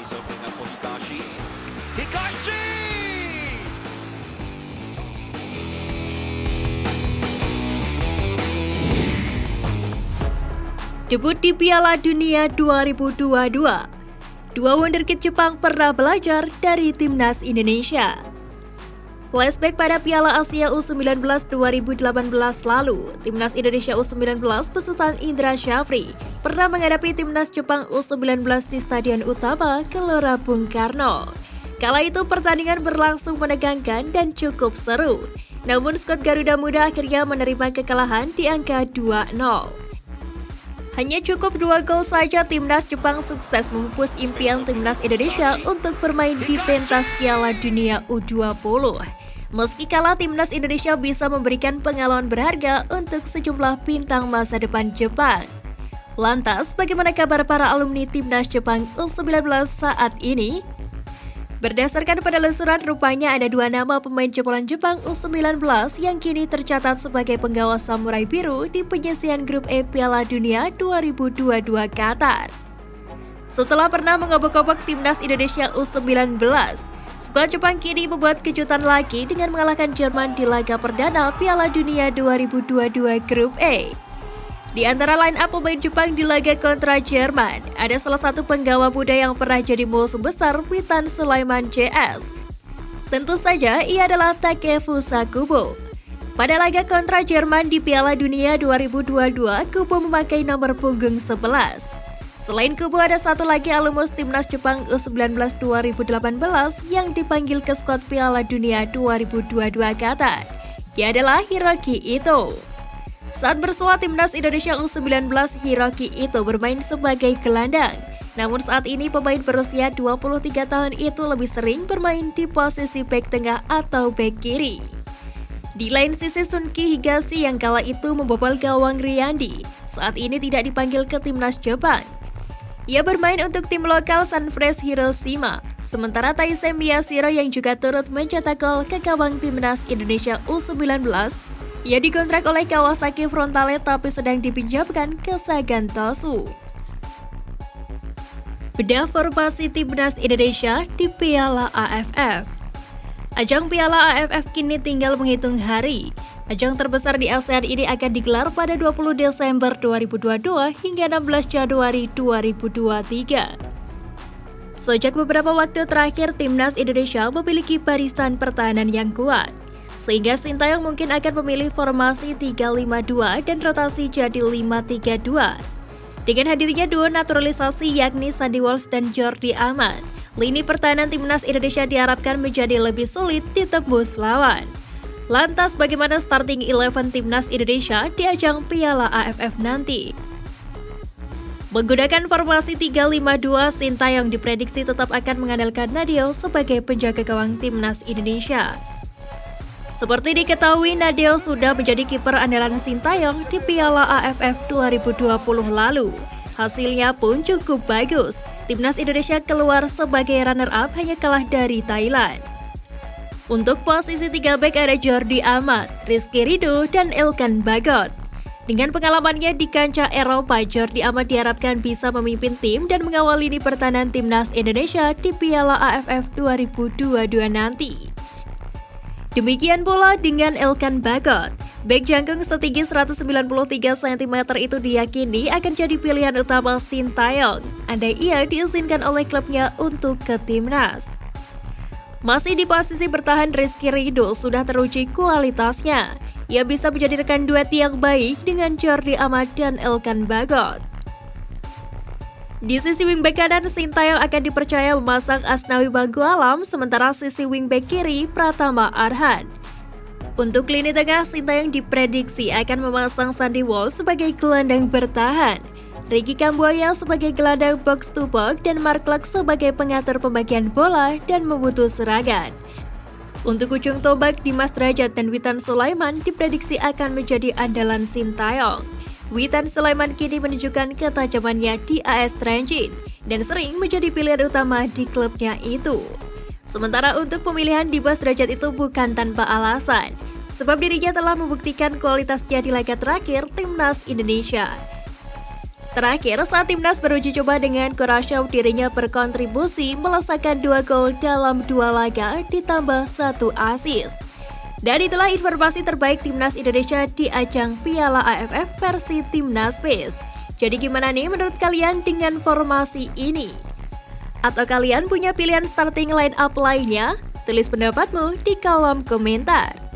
space opening up for Hikashi. Hikashi! Debut di Piala Dunia 2022. Dua wonderkid Jepang pernah belajar dari timnas Indonesia. Flashback pada Piala Asia U19 2018 lalu, timnas Indonesia U19 besutan Indra Syafri pernah menghadapi timnas Jepang U19 di Stadion Utama Gelora Bung Karno. Kala itu pertandingan berlangsung menegangkan dan cukup seru. Namun skuad Garuda Muda akhirnya menerima kekalahan di angka 2-0. Hanya cukup 2 gol saja timnas Jepang sukses memupus impian timnas Indonesia untuk bermain di pentas Piala Dunia U20. Meski kalah, timnas Indonesia bisa memberikan pengalaman berharga untuk sejumlah bintang masa depan Jepang. Lantas, bagaimana kabar para alumni timnas Jepang U19 saat ini? Berdasarkan penelusuran, rupanya ada 2 nama pemain jebolan Jepang U19 yang kini tercatat sebagai penggawa Samurai Biru di penyisihan grup E Piala Dunia 2022 Qatar. Setelah pernah mengobok-obok timnas Indonesia U19, skuad Jepang kini membuat kejutan lagi dengan mengalahkan Jerman di laga perdana Piala Dunia 2022 grup E. Di antara line-up pemain Jepang di laga kontra Jerman, ada salah satu penggawa muda yang pernah jadi musuh besar Witan Sulaiman JS. Tentu saja ia adalah Takefusa Kubo. Pada laga kontra Jerman di Piala Dunia 2022, Kubo memakai nomor punggung 11. Selain Kubo, ada satu lagi alumnus timnas Jepang U19 2018 yang dipanggil ke skuad Piala Dunia 2022 Qatar. Dia adalah Hiroki Ito. Saat bersua timnas Indonesia U19, Hiroki Ito bermain sebagai gelandang. Namun saat ini pemain berusia 23 tahun itu lebih sering bermain di posisi bek tengah atau bek kiri. Di lain sisi, Sunki Higashi yang kala itu membobol gawang Riyandi, saat ini tidak dipanggil ke timnas Jepang. Ia bermain untuk tim lokal Sunfresh Hiroshima, sementara Taisei Miyashiro yang juga turut mencetak gol ke gawang timnas Indonesia U19, ia dikontrak oleh Kawasaki Frontale tapi sedang dipinjamkan ke Sagan Tosu. Bedah formasi timnas Indonesia di Piala AFF. Ajang Piala AFF kini tinggal menghitung hari. Ajang terbesar di ASEAN ini akan digelar pada 20 Desember 2022 hingga 16 Januari 2023. Sejak beberapa waktu terakhir, timnas Indonesia memiliki barisan pertahanan yang kuat, sehingga Sintayong mungkin akan memilih formasi 3-5-2 dan rotasi jadi 5-3-2. Dengan hadirnya duo naturalisasi yakni Sandy Walsh dan Jordi Amat, lini pertahanan timnas Indonesia diharapkan menjadi lebih sulit ditembus lawan. Lantas bagaimana starting 11 timnas Indonesia di ajang Piala AFF nanti? Menggunakan formasi 3-5-2, Sintayong diprediksi tetap akan mengandalkan Nadeo sebagai penjaga gawang timnas Indonesia. Seperti diketahui, Nadeo sudah menjadi kiper andalan Sintayong di Piala AFF 2020 lalu. Hasilnya pun cukup bagus. Timnas Indonesia keluar sebagai runner-up hanya kalah dari Thailand. Untuk posisi 3 bek ada Jordi Amat, Rizky Ridho, dan Elkan Bagot. Dengan pengalamannya di kancah Eropa, Jordi Amat diharapkan bisa memimpin tim dan mengawal lini pertahanan timnas Indonesia di Piala AFF 2022 nanti. Demikian pula dengan Elkan Bagot. Bek jangkung setinggi 193 cm itu diyakini akan jadi pilihan utama Sintayong andai ia diizinkan oleh klubnya untuk ke timnas. Masih di posisi bertahan, Rizky Ridho sudah teruji kualitasnya. Ia bisa menjadi rekan duet yang baik dengan Jordi Amat dan Elkan Bagot. Di sisi wingback kanan, Sintayong akan dipercaya memasang Asnawi Bangkualam, sementara sisi wingback kiri Pratama Arhan. Untuk lini tengah, Sintayong diprediksi akan memasang Sandy Walsh sebagai gelandang bertahan, Ricky Kambuaya sebagai gelandang box to box, dan Mark Klok sebagai pengatur pembagian bola dan memutus serangan. Untuk ujung tombak, Dimas Derajat dan Witan Sulaiman diprediksi akan menjadi andalan Sintayong. Witan Sulaiman kini menunjukkan ketajamannya di AS Trenčín dan sering menjadi pilihan utama di klubnya itu. Sementara untuk pemilihan Dimas Derajat itu bukan tanpa alasan, sebab dirinya telah membuktikan kualitasnya di laga terakhir timnas Indonesia. Terakhir, saat timnas beruji coba dengan Curaçao, dirinya berkontribusi melesakkan 2 gol dalam 2 laga ditambah 1 assist. Dan itulah informasi terbaik timnas Indonesia di ajang Piala AFF versi Timnas PES. Jadi gimana nih menurut kalian dengan formasi ini? Atau kalian punya pilihan starting line up lainnya? Tulis pendapatmu di kolom komentar.